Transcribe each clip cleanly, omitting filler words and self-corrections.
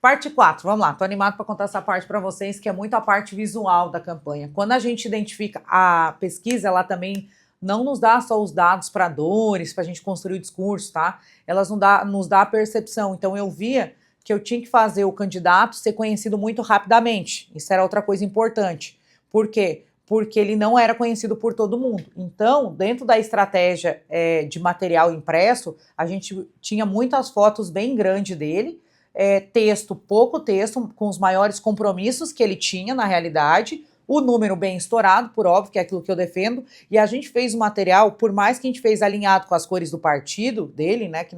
Parte 4, vamos lá, tô animado para contar essa parte para vocês, que é muito a parte visual da campanha. Quando a gente identifica a pesquisa, ela também não nos dá só os dados para dores, para a gente construir o discurso, tá? Elas nos dá a percepção. Então eu via que eu tinha que fazer o candidato ser conhecido muito rapidamente. Isso era outra coisa importante. Por quê? Porque ele não era conhecido por todo mundo. Então, dentro da estratégia de material impresso, a gente tinha muitas fotos bem grandes dele, texto, pouco texto, com os maiores compromissos que ele tinha na realidade, o número bem estourado, por óbvio, que é aquilo que eu defendo, e a gente fez o material, por mais que a gente fez alinhado com as cores do partido dele, né, que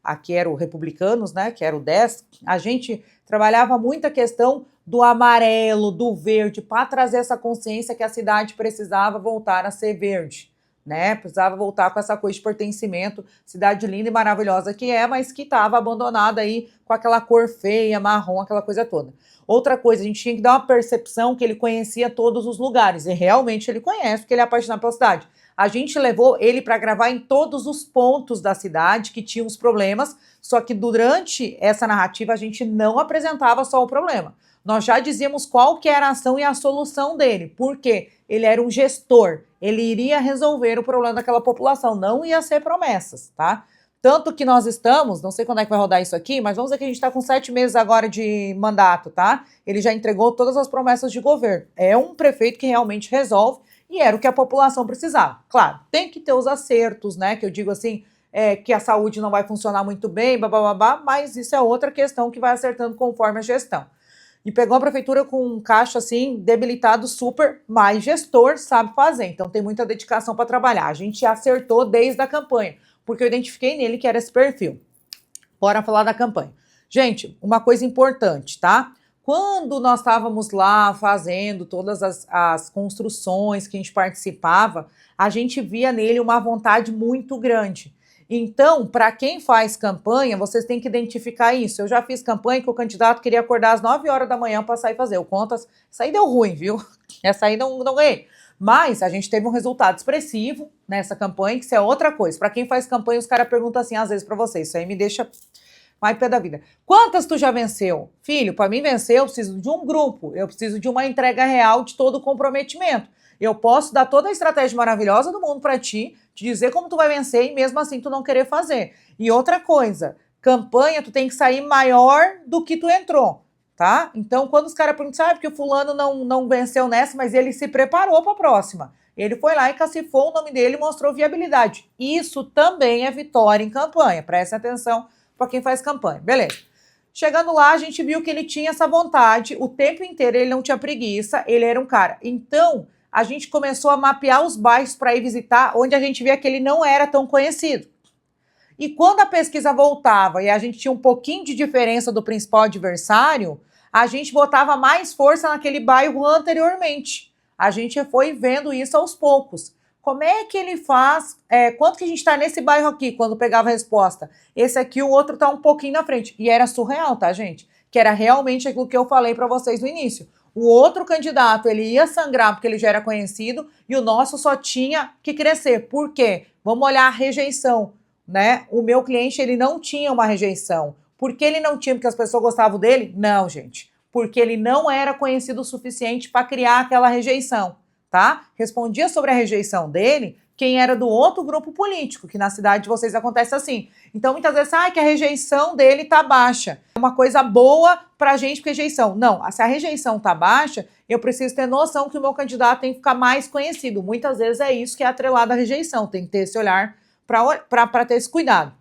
aqui era o Republicanos, né, que era o 10, a gente trabalhava muito a questão do amarelo, do verde, para trazer essa consciência que a cidade precisava voltar a ser verde, né? Precisava voltar com essa coisa de pertencimento, cidade linda e maravilhosa que é, mas que estava abandonada aí com aquela cor feia, marrom, aquela coisa toda. Outra coisa, a gente tinha que dar uma percepção que ele conhecia todos os lugares, e realmente ele conhece, porque ele é apaixonado pela cidade. A gente levou ele para gravar em todos os pontos da cidade que tinham os problemas, só que durante essa narrativa a gente não apresentava só o problema. Nós já dizíamos qual que era a ação e a solução dele, porque ele era um gestor, ele iria resolver o problema daquela população, não ia ser promessas, tá? Tanto que nós estamos, não sei quando é que vai rodar isso aqui, mas vamos dizer que a gente está com 7 meses agora de mandato, tá? Ele já entregou todas as promessas de governo. É um prefeito que realmente resolve e era o que a população precisava. Claro, tem que ter os acertos, né? Que eu digo assim, que a saúde não vai funcionar muito bem, babá, mas isso é outra questão que vai acertando conforme a gestão. E pegou a prefeitura com um caixa assim, debilitado super, mas gestor sabe fazer, então tem muita dedicação para trabalhar. A gente acertou desde a campanha, porque eu identifiquei nele que era esse perfil. Bora falar da campanha. Gente, uma coisa importante, tá? Quando nós estávamos lá fazendo todas as construções que a gente participava, a gente via nele uma vontade muito grande. Então, para quem faz campanha, vocês têm que identificar isso. Eu já fiz campanha que o candidato queria acordar às 9 horas da manhã para sair fazer. Essa aí deu ruim, viu? Essa aí não ganhei. Mas a gente teve um resultado expressivo nessa campanha, que isso é outra coisa. Para quem faz campanha, os caras perguntam assim, às vezes para vocês, isso aí me deixa mais pé da vida. Quantas tu já venceu? Filho, para mim vencer, eu preciso de um grupo, eu preciso de uma entrega real de todo o comprometimento. Eu posso dar toda a estratégia maravilhosa do mundo para ti, te dizer como tu vai vencer e mesmo assim tu não querer fazer. E outra coisa, campanha tu tem que sair maior do que tu entrou, tá? Então quando os caras perguntam, porque o fulano não venceu nessa, mas ele se preparou para a próxima. Ele foi lá e cacifou o nome dele e mostrou viabilidade. Isso também é vitória em campanha. Presta atenção para quem faz campanha. Beleza. Chegando lá, a gente viu que ele tinha essa vontade, o tempo inteiro ele não tinha preguiça, ele era um cara. Então, a gente começou a mapear os bairros para ir visitar, onde a gente via que ele não era tão conhecido. E quando a pesquisa voltava e a gente tinha um pouquinho de diferença do principal adversário, a gente botava mais força naquele bairro anteriormente. A gente foi vendo isso aos poucos. Como é que ele faz? Quanto que a gente está nesse bairro aqui, quando pegava a resposta? Esse aqui, o outro está um pouquinho na frente. E era surreal, tá, gente? Que era realmente aquilo que eu falei para vocês no início. O outro candidato, ele ia sangrar porque ele já era conhecido e o nosso só tinha que crescer. Por quê? Vamos olhar a rejeição, né? O meu cliente, ele não tinha uma rejeição. Por que ele não tinha? Porque as pessoas gostavam dele? Não, gente. Porque ele não era conhecido o suficiente para criar aquela rejeição, tá? Respondia sobre a rejeição dele quem era do outro grupo político, que na cidade de vocês acontece assim. Então, muitas vezes, que a rejeição dele tá baixa. É uma coisa boa pra gente, porque rejeição. Não, se a rejeição tá baixa, eu preciso ter noção que o meu candidato tem que ficar mais conhecido. Muitas vezes é isso que é atrelado à rejeição. Tem que ter esse olhar para ter esse cuidado.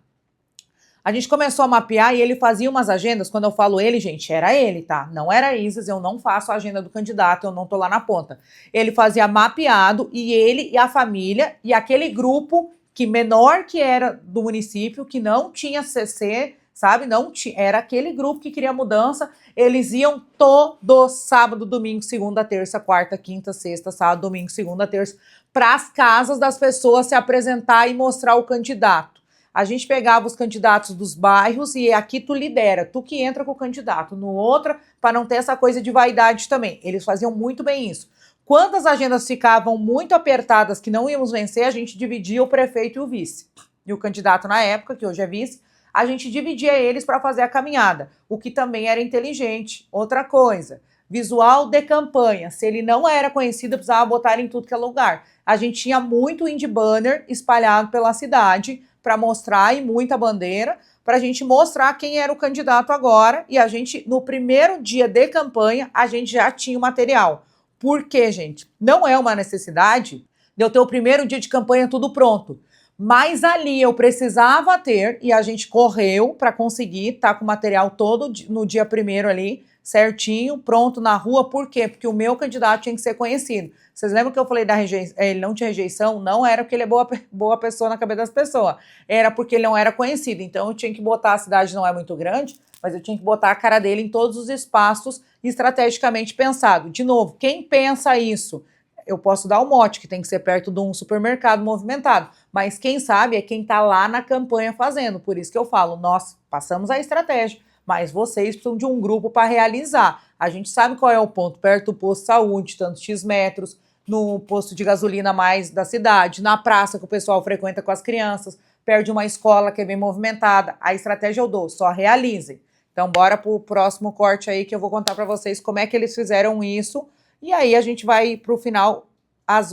A gente começou a mapear e ele fazia umas agendas. Quando eu falo ele, gente, era ele, tá? Não era a Isis, eu não faço a agenda do candidato, eu não tô lá na ponta. Ele fazia mapeado e ele e a família e aquele grupo que menor que era do município, que não tinha CC, sabe? Não tinha, era aquele grupo que queria mudança. Eles iam todo sábado, domingo, segunda, terça, quarta, quinta, sexta, sábado, domingo, segunda, terça, para as casas das pessoas se apresentar e mostrar o candidato. A gente pegava os candidatos dos bairros e aqui tu lidera, tu que entra com o candidato, no outro, para não ter essa coisa de vaidade também. Eles faziam muito bem isso. Quando as agendas ficavam muito apertadas, que não íamos vencer, a gente dividia o prefeito e o vice. E o candidato na época, que hoje é vice, a gente dividia eles para fazer a caminhada, o que também era inteligente. Outra coisa, visual de campanha, se ele não era conhecido, precisava botar em tudo que é lugar. A gente tinha muito indie banner espalhado pela cidade para mostrar e muita bandeira, para a gente mostrar quem era o candidato agora, e a gente, no primeiro dia de campanha, a gente já tinha o material. Por quê, gente? Não é uma necessidade de eu ter o primeiro dia de campanha tudo pronto, mas ali eu precisava ter, e a gente correu para conseguir estar com o material todo no dia primeiro ali, certinho, pronto na rua. Por quê? Porque o meu candidato tinha que ser conhecido. Vocês lembram que eu falei da rejeição? Ele não tinha rejeição? Não era porque ele é boa pessoa na cabeça das pessoas. Era porque ele não era conhecido. Então eu tinha que botar, a cidade não é muito grande, mas eu tinha que botar a cara dele em todos os espaços estrategicamente pensado. De novo, quem pensa isso? Eu posso dar o mote, que tem que ser perto de um supermercado movimentado, mas quem sabe é quem está lá na campanha fazendo. Por isso que eu falo, nós passamos a estratégia, mas vocês precisam de um grupo para realizar. A gente sabe qual é o ponto, perto do posto de saúde, tantos X metros, no posto de gasolina mais da cidade, na praça que o pessoal frequenta com as crianças, perto de uma escola que é bem movimentada. A estratégia eu dou, só realizem. Então bora pro próximo corte aí que eu vou contar para vocês como é que eles fizeram isso. E aí a gente vai para o final,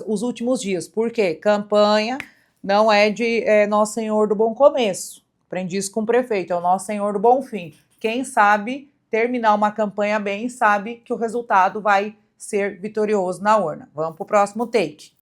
os últimos dias. Por quê? Campanha não é de Nosso Senhor do Bom Começo. Aprendi isso com o prefeito, é o Nosso Senhor do Bom Fim. Quem sabe terminar uma campanha bem sabe que o resultado vai ser vitorioso na urna. Vamos para o próximo take.